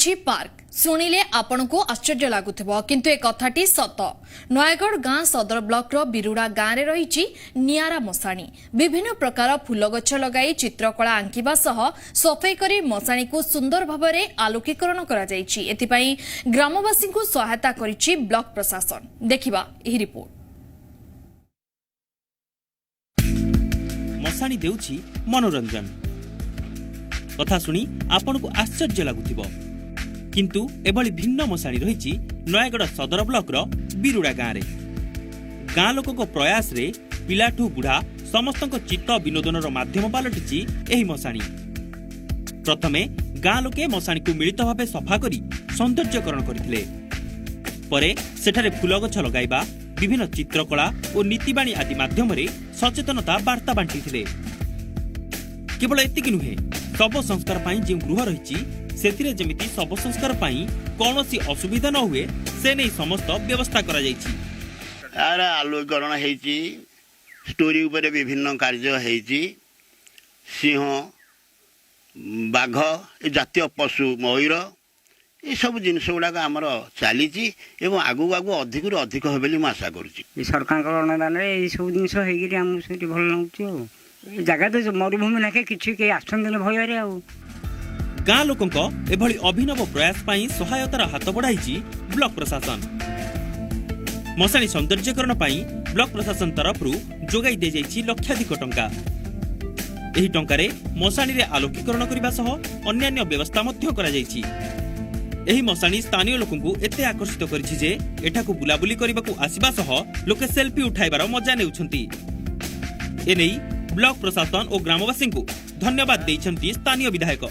रही पार्क शुणिले आपण को आश्चर्य लगुव किंतु एक कथाटी सत। नयगढ़ गां सदर ब्लॉक रो बिरुड़ा गांव में रही नियारा मशाणी विभिन्न प्रकार फूल गछ लगाई चित्रकला आंकिबा सह सफाई करी मशाणी को सुंदर भाव में आलोकीकरण करा जायछि। एथिपाई ग्रामवासी को सहायता करिछि ब्लॉक प्रशासन। देखिबा एही रिपोर्ट। मशाणी देउछि मनोरंजन कथा शुणी आपण को आश्चर्य लगुथिबो किंतु एभली भिन्न मशाणी रही नयगढ़ सदर ब्लॉक रो बिरुड़ा गाँव में गाँ लोक प्रयास रे पिलाठू बुढ़ा समस्त चित्त विनोदन माध्यम पलटि एही मशाणी। प्रथमे गाँ लोके मशाणी को मिलित भाव सफा करी सौंदर्यकरण करथिले परे सेठारे फूल गछ लगाइबा विभिन्न चित्रकला और नीतिबाणी आदि माध्यम रे सचेतनता वार्ता बांटिथिले। केवल एतिक नुहे शव संस्कार पाई जे गृह रही सेथिरे जेमिति शव संस्कार पाई कौनसी असुविधा न हुए से नहीं समस्त व्यवस्था करा जायछि। यार आलोकरण हेछि स्टोरी उपरे विभिन्न कार्य हेछि सिंह बाघ जातीय पशु मयूर ये सब जिनस गुड़ाक आमर चली आगू आगू अधिक अधिक हो बोली आशा करुँची। सरकार अनुदान ये सब जिन आमको भल लगुच जगह तो मरुभूमि नाके कि आसंदिन भय गाँ लोकंक एभली अभिनव प्रयास पाई सहायतार हाथ बढ़ाई ब्लॉक प्रशासन। मशाणी सौंदर्यकरण पाई ब्लॉक प्रशासन तरफ जोगाई दे जाइछि लक्षाधिक टंका। एही टंकारे मशाणी रे आलोकीकरण करबा सह अन्यान्य व्यवस्था मध्य करा जाइछि। एही मशाणी स्थानीय लोकंकु एते आकर्षित करिछि जे एठाकु बुलाबुली करबाकू आसीबा सह लोके सेल्फी उठाइबार मजा नेउछंती। एनै ब्लॉक प्रशासन और ग्रामवासी को धन्यवाद देइछंती स्थानीय विधायक।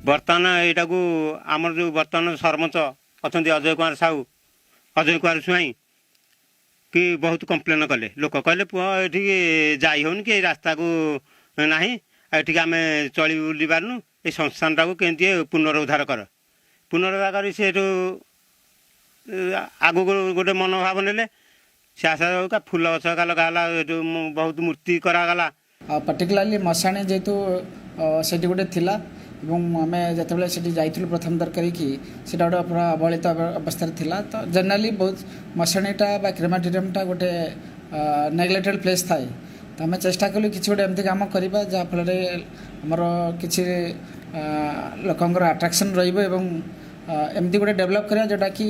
बर्तमान यहाँ को आमर जो बर्तमान सरपंच अच्छा अजय कुमार साहू अजय कुमार स्वाई कि बहुत कम्प्लेन कले लोक कहले पुआ ये जाई होनी कि रास्ता को ना ये आम चली बुली पार्नु ये संस्थान टाक केमती पुनरुद्धार कर से आग गोटे मनोभाव ने से आशा फूल गछ लगाला बहुत मूर्ति करागला पर्टिकुलाली मशाणी जेहेतु से गोटे थिला आम जिते से जाइलु प्रथम दरकार कि गोटे पूरा अवहेलित अवस्था थिला तो जनरली बहुत मशाणीटा क्रेमाटोरियमटा गोटे नेग्लेक्टेड प्लेस थाए तो आम चेष्टा कलु कि गोटे एमती कम करवा जहाँफल आमर कि लोकंर अट्राक्शन रमती गोटे डेभलप करा जोटा कि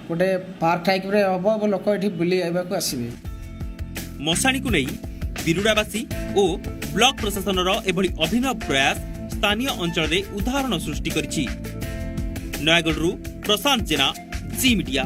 गोटे पार्क टाइप रे हम लोक ये बुली आवाक आसवे। मशाणी को नहीं बिरुड़ावासी और ब्लॉक प्रशासन एभली अभिनव प्रयास स्थानीय अंचल रे उदाहरण सृष्टि करिछि। नयगढ़ प्रशांत जेना जी मीडिया।